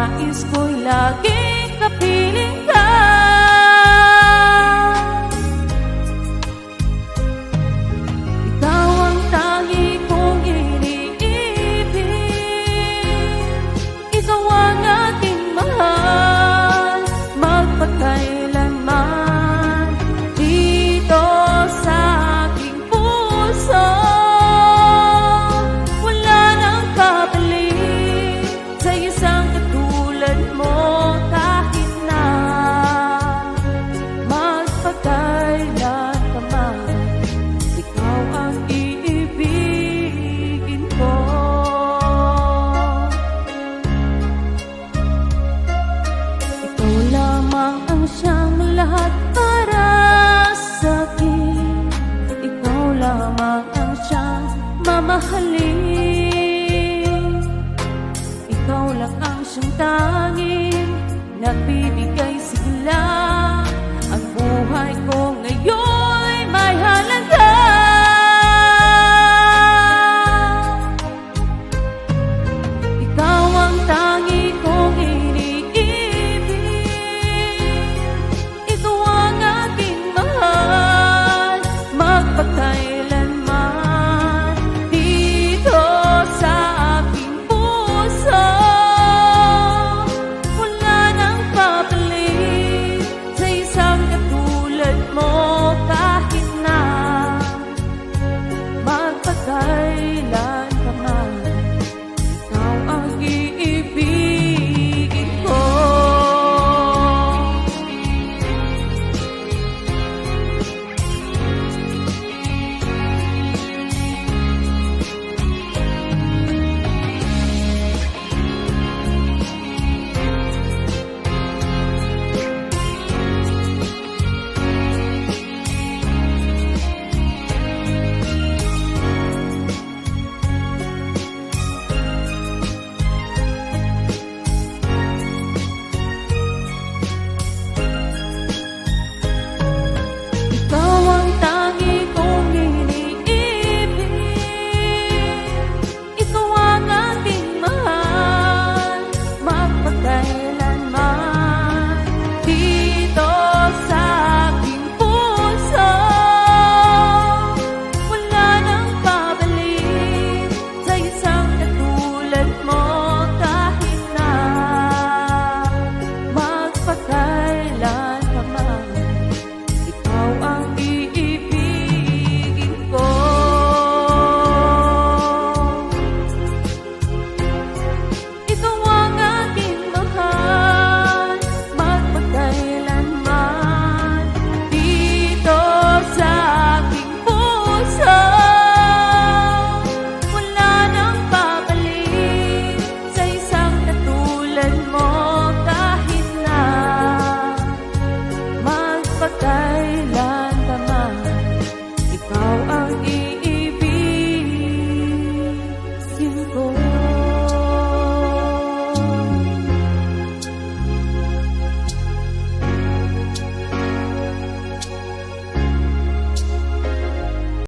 nais ko'y laging kapiling ka. Ikaw ang tangi kong iniibig, ikaw ang aking mahal, magpakailanman dito sa aking puso. Wala nang kapalit sa isang katulad mo, kahit na magpakailan pa man, ikaw ang iibigin ko. Ikaw lamang ang siyang lahat para sa'kin, ikaw lamang ang siyang mamahalin, ikaw lang ang siyang tanging nagbibigay